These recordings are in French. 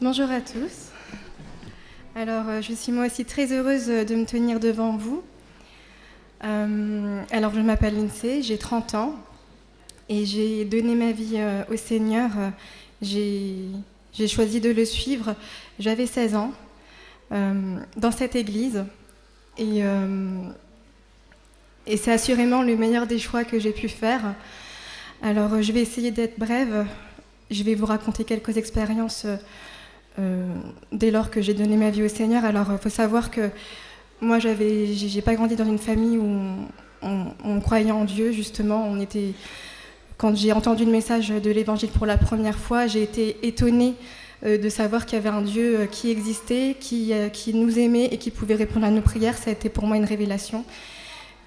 Bonjour à tous. Alors, je suis moi aussi très heureuse de me tenir devant vous. Alors, je m'appelle Lindsay, j'ai 30 ans et j'ai donné ma vie au Seigneur. J'ai choisi de le suivre. J'avais 16 ans dans cette église et c'est assurément le meilleur des choix que j'ai pu faire. Alors, je vais essayer d'être brève. Je vais vous raconter quelques expériences dès lors que j'ai donné ma vie au Seigneur. Alors, il faut savoir que moi, j'ai pas grandi dans une famille où on croyait en Dieu, justement. Quand j'ai entendu le message de l'Évangile pour la première fois, j'ai été étonnée de savoir qu'il y avait un Dieu qui existait, qui nous aimait et qui pouvait répondre à nos prières. Ça a été pour moi une révélation.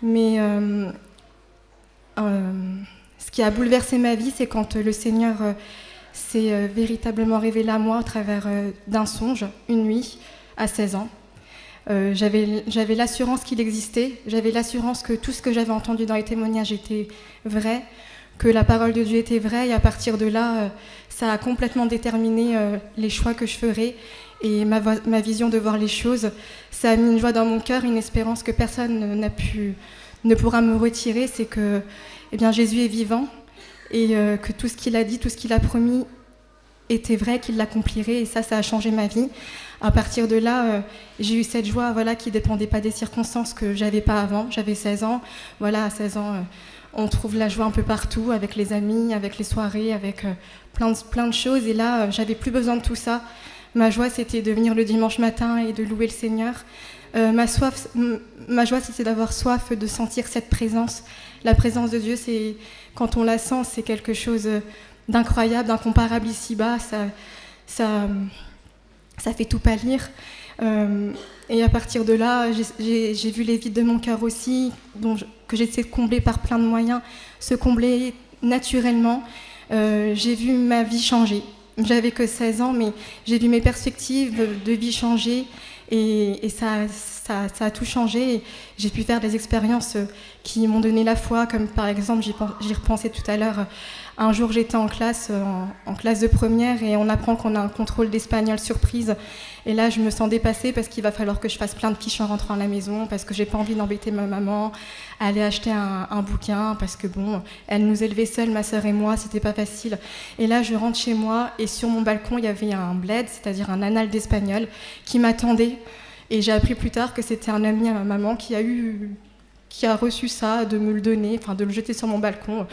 Mais ce qui a bouleversé ma vie, c'est quand le Seigneur s'est véritablement révélé à moi au travers d'un songe, une nuit, à 16 ans. J'avais l'assurance qu'il existait, j'avais l'assurance que tout ce que j'avais entendu dans les témoignages était vrai, que la parole de Dieu était vraie, et à partir de là, ça a complètement déterminé les choix que je ferais et ma vision de voir les choses. Ça a mis une joie dans mon cœur, une espérance que personne ne pourra me retirer, c'est que Jésus est vivant et que tout ce qu'il a dit, tout ce qu'il a promis était vrai, qu'il l'accomplirait, et ça a changé ma vie. À partir de là, j'ai eu cette joie qui ne dépendait pas des circonstances que j'avais pas avant. J'avais 16 ans. Voilà, à 16 ans, on trouve la joie un peu partout, avec les amis, avec les soirées, avec plein de choses. Et là, j'avais plus besoin de tout ça. Ma joie, c'était de venir le dimanche matin et de louer le Seigneur. Ma joie, c'était d'avoir soif, de sentir cette présence. La présence de Dieu, quand on la sent, c'est quelque chose d'incroyable, d'incomparable ici-bas. Ça fait tout pâlir. Et à partir de là, j'ai vu les vides de mon cœur aussi, que j'essaie de combler par plein de moyens, se combler naturellement. J'ai vu ma vie changer. J'avais que 16 ans, mais j'ai vu mes perspectives de vie changer. Et ça a tout changé. Et j'ai pu faire des expériences qui m'ont donné la foi, comme par exemple, j'y repensais tout à l'heure. Un jour, j'étais en classe de première, et on apprend qu'on a un contrôle d'espagnol surprise. Et là, je me sens dépassée parce qu'il va falloir que je fasse plein de quiches en rentrant à la maison, parce que j'ai pas envie d'embêter ma maman, aller acheter un bouquin, parce que elle nous élevait seules, ma sœur et moi, c'était pas facile. Et là, je rentre chez moi, et sur mon balcon, il y avait un bled, c'est-à-dire un annal d'espagnol, qui m'attendait. Et j'ai appris plus tard que c'était un ami à ma maman qui a reçu ça, de me le donner, de le jeter sur mon balcon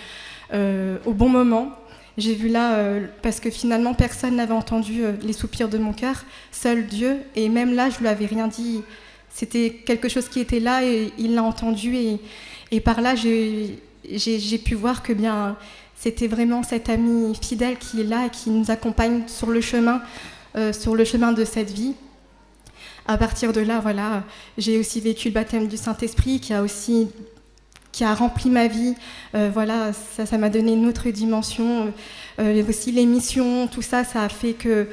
au bon moment. J'ai vu là, parce que finalement personne n'avait entendu les soupirs de mon cœur, seul Dieu, et même là je lui avais rien dit. C'était quelque chose qui était là et il l'a entendu, et par là j'ai pu voir que c'était vraiment cet ami fidèle qui est là et qui nous accompagne sur le chemin de cette vie. À partir de là, j'ai aussi vécu le baptême du Saint-Esprit qui a rempli ma vie. Ça m'a donné une autre dimension. Aussi les missions, tout ça, ça a fait que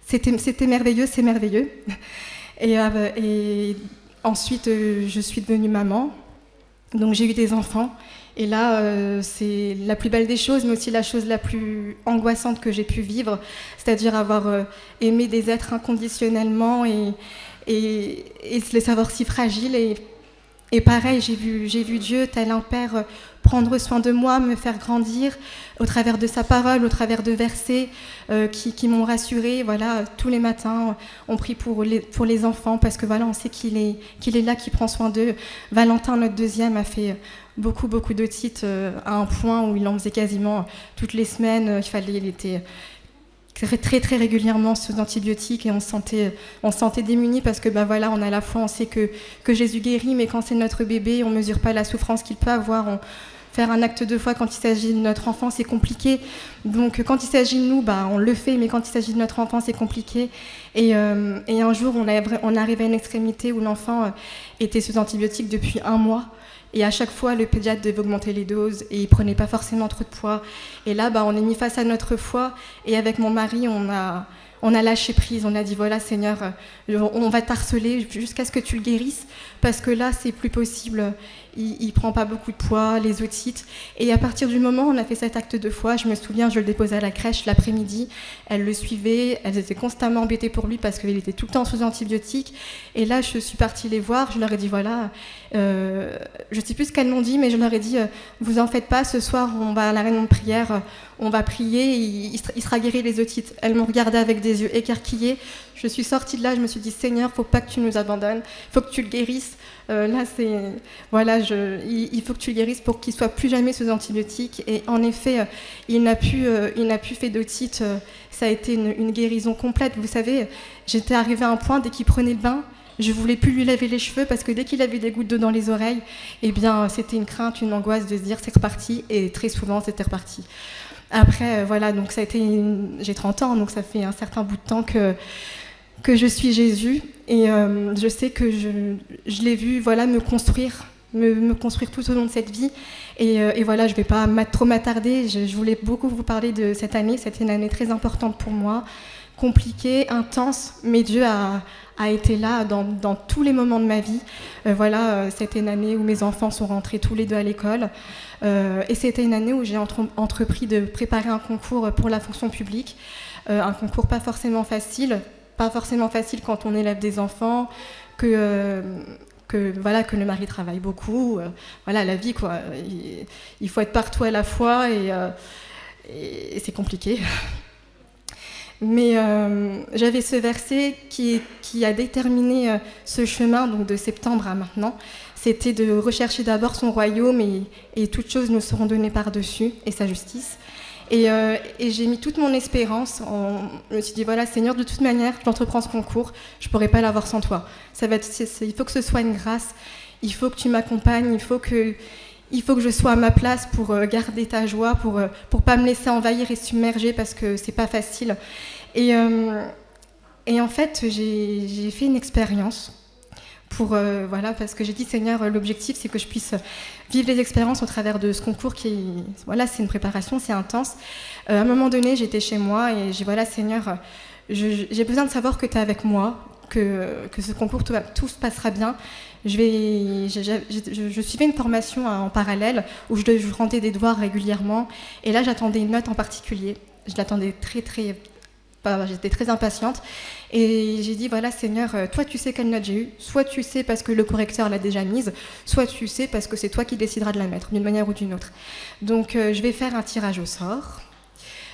c'était merveilleux, c'est merveilleux. Et ensuite, je suis devenue maman. Donc j'ai eu des enfants. Et là, c'est la plus belle des choses, mais aussi la chose la plus angoissante que j'ai pu vivre, c'est-à-dire avoir aimé des êtres inconditionnellement et les savoir si fragiles. Et pareil, j'ai vu Dieu, tel un père, prendre soin de moi, me faire grandir au travers de sa parole, au travers de versets qui m'ont rassurée. Tous les matins, on prie pour les enfants, parce que on sait qu'il est là, qu'il prend soin d'eux. Valentin, notre deuxième, a fait beaucoup d'otites à un point où il en faisait quasiment toutes les semaines. Il était très très régulièrement sous antibiotiques, et on se sentait démunis, parce que on a la foi, on sait que Jésus guérit, mais quand c'est notre bébé, on mesure pas la souffrance qu'il peut avoir. Faire un acte de foi quand il s'agit de notre enfant, c'est compliqué. Donc quand il s'agit de nous, on le fait, mais quand il s'agit de notre enfant, c'est compliqué. Et un jour, on arrive à une extrémité où l'enfant était sous antibiotiques depuis 1 mois. Et à chaque fois, le pédiatre devait augmenter les doses, et il prenait pas forcément trop de poids. Et là, on est mis face à notre foi, et avec mon mari, on on a lâché prise, on a dit voilà Seigneur, on va t'harceler jusqu'à ce que tu le guérisses, parce que là c'est plus possible, il prend pas beaucoup de poids, les otites. Et à partir du moment où on a fait cet acte de foi, je me souviens, je le déposais à la crèche l'après-midi, elles le suivaient, elles étaient constamment embêtées pour lui parce qu'il était tout le temps sous antibiotiques. Et là je suis partie les voir, je leur ai dit voilà, je sais plus ce qu'elles m'ont dit, mais je leur ai dit vous en faites pas, ce soir on va à la réunion de prière, on va prier, il sera guéri les otites. Elles m'ont regardé avec des yeux écarquillés. Je suis sortie de là, je me suis dit Seigneur, faut pas que tu nous abandonnes, faut que tu le guérisses. Là, il faut que tu le guérisses pour qu'il soit plus jamais sous antibiotiques. Et en effet, il n'a plus fait d'otite. Ça a été une guérison complète. Vous savez, j'étais arrivée à un point, dès qu'il prenait le bain, je voulais plus lui laver les cheveux parce que dès qu'il avait des gouttes d'eau dans les oreilles, eh bien, c'était une crainte, une angoisse de se dire c'est reparti. Et très souvent, c'était reparti. Après, voilà, donc ça a été j'ai 30 ans, donc ça fait un certain bout de temps que je suis Jésus, et je sais que je l'ai vu voilà, me construire tout au long de cette vie, et voilà, je ne vais pas trop m'attarder, je voulais beaucoup vous parler de cette année. C'était une année très importante pour moi, compliquée, intense, mais Dieu a été là dans tous les moments de ma vie. Voilà, c'était une année où mes enfants sont rentrés tous les deux à l'école, et c'était une année où j'ai entrepris de préparer un concours pour la fonction publique, un concours pas forcément facile quand on élève des enfants, que le mari travaille beaucoup, voilà, la vie, quoi. Il faut être partout à la fois, et c'est compliqué. Mais j'avais ce verset qui a déterminé ce chemin, donc de septembre à maintenant. C'était de rechercher d'abord son royaume, et toutes choses nous seront données par-dessus, et sa justice. Et j'ai mis toute mon espérance, je me suis dit, voilà Seigneur, de toute manière, j'entreprends ce concours, je ne pourrai pas l'avoir sans toi. Il faut que ce soit une grâce, il faut que tu m'accompagnes, il faut que je sois à ma place pour garder ta joie, pour pas me laisser envahir et submerger, parce que c'est pas facile. Et en fait, j'ai fait une expérience parce que j'ai dit Seigneur, l'objectif c'est que je puisse vivre les expériences au travers de ce concours c'est une préparation, c'est intense. À un moment donné, j'étais chez moi et j'ai dit voilà Seigneur, j'ai besoin de savoir que tu es avec moi, que ce concours tout se passera bien. Je suivais une formation en parallèle où je rendais des devoirs régulièrement, et là j'attendais une note en particulier. Je l'attendais j'étais très impatiente, et j'ai dit voilà Seigneur, toi tu sais quelle note j'ai eue, soit tu sais parce que le correcteur l'a déjà mise, soit tu sais parce que c'est toi qui décideras de la mettre d'une manière ou d'une autre. Donc je vais faire un tirage au sort,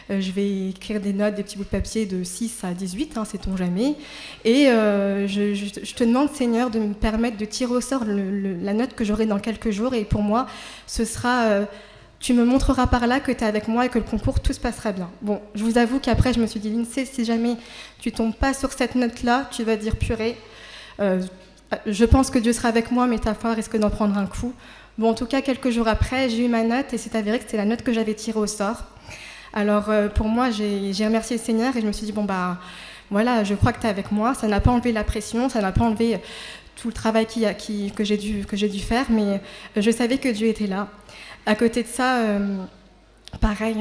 je vais écrire des notes, des petits bouts de papier de 6 à 18, sait-on jamais, et je te demande Seigneur de me permettre de tirer au sort la note que j'aurai dans quelques jours, et pour moi ce sera tu me montreras par là que tu es avec moi et que le concours, tout se passera bien. Bon, je vous avoue qu'après, je me suis dit, Lindsay, si jamais tu tombes pas sur cette note-là, tu vas dire purée. Je pense que Dieu sera avec moi, mais ta foi risque d'en prendre un coup. Bon, en tout cas, quelques jours après, j'ai eu ma note, et c'est avéré que c'était la note que j'avais tirée au sort. Alors, pour moi, j'ai remercié le Seigneur, et je me suis dit, voilà, je crois que tu es avec moi. Ça n'a pas enlevé la pression, ça n'a pas enlevé tout le travail que j'ai dû faire, mais je savais que Dieu était là. À côté de ça, pareil,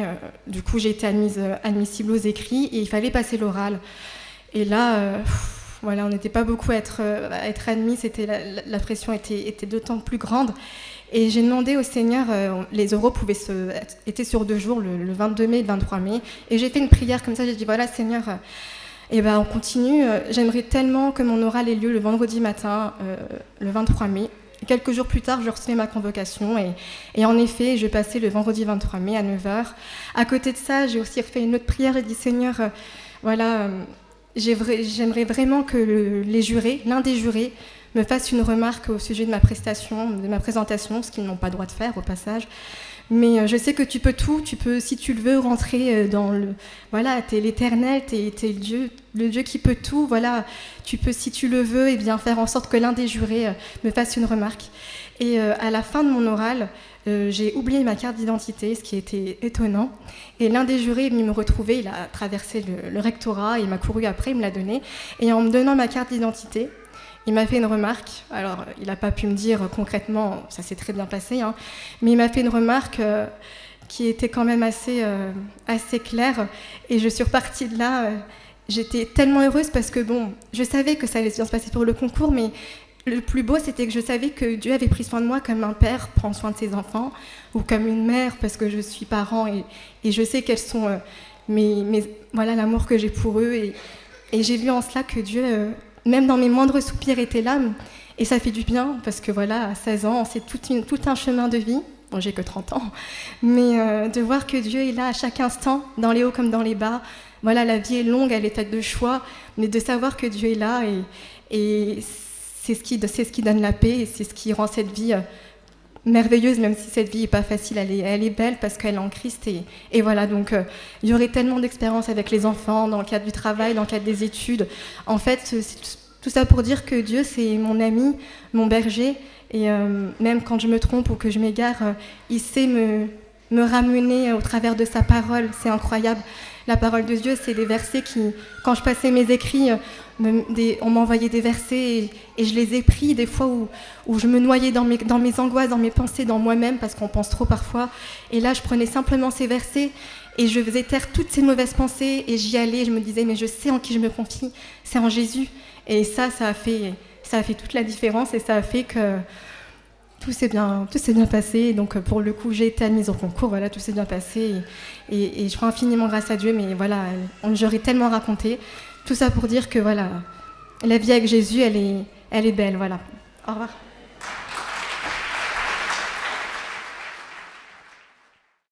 du coup, j'ai été admissible aux écrits, et il fallait passer l'oral. Et là, on n'était pas beaucoup à être admis, la pression était d'autant plus grande. Et j'ai demandé au Seigneur, les oraux étaient sur 2 jours, le 22 mai et le 23 mai. Et j'ai fait une prière comme ça, j'ai dit voilà Seigneur, on continue. J'aimerais tellement que mon oral ait lieu le vendredi matin, le 23 mai. Quelques jours plus tard, je recevais ma convocation, et en effet, je passais le vendredi 23 mai à 9h. À côté de ça, j'ai aussi refait une autre prière. J'ai dit Seigneur, j'aimerais vraiment que l'un des jurés me fasse une remarque au sujet de ma présentation, ce qu'ils n'ont pas le droit de faire au passage. Mais je sais que tu peux tout, si tu le veux, rentrer dans t'es l'Éternel, t'es le Dieu qui peut tout, tu peux, si tu le veux, faire en sorte que l'un des jurés me fasse une remarque. Et à la fin de mon oral, j'ai oublié ma carte d'identité, ce qui était étonnant. Et l'un des jurés est venu me retrouver, il a traversé le rectorat, il m'a couru après, il me l'a donné. Et en me donnant ma carte d'identité, il m'a fait une remarque. Alors, il n'a pas pu me dire concrètement, ça s'est très bien passé, mais il m'a fait une remarque qui était quand même assez claire. Et je suis repartie de là, j'étais tellement heureuse parce que bon, je savais que ça allait bien se passer pour le concours, mais le plus beau, c'était que je savais que Dieu avait pris soin de moi comme un père prend soin de ses enfants, ou comme une mère, parce que je suis parent et je sais quels sont voilà, l'amour que j'ai pour eux. Et j'ai vu en cela que Dieu, même dans mes moindres soupirs, était là. Et ça fait du bien, parce que voilà, à 16 ans, c'est tout un chemin de vie. Bon, j'ai que 30 ans, mais de voir que Dieu est là à chaque instant, dans les hauts comme dans les bas. Voilà, la vie est longue, elle est faite de choix, mais de savoir que Dieu est là et c'est ce qui donne la paix et c'est ce qui rend cette vie merveilleuse, même si cette vie n'est pas facile, elle est belle parce qu'elle est en Christ. Et voilà, donc il y aurait tellement d'expériences avec les enfants, dans le cadre du travail, dans le cadre des études. En fait, c'est tout ça pour dire que Dieu, c'est mon ami, mon berger, et même quand je me trompe ou que je m'égare, il sait me ramener au travers de sa parole. C'est incroyable. La parole de Dieu, c'est des versets qui, quand je passais mes écrits, on m'envoyait des versets et je les ai pris des fois où je me noyais dans mes angoisses, dans mes pensées, dans moi-même, parce qu'on pense trop parfois. Et là, je prenais simplement ces versets et je faisais taire toutes ces mauvaises pensées et j'y allais. Je me disais, mais je sais en qui je me confie, c'est en Jésus. Et ça a fait toute la différence et ça a fait que tout s'est bien passé. Donc pour le coup, j'ai été admise au concours, voilà, tout s'est bien passé. Et je rends infiniment grâce à Dieu, mais voilà, j'aurais tellement raconté. Tout ça pour dire que voilà, la vie avec Jésus, elle est belle, voilà. Au revoir.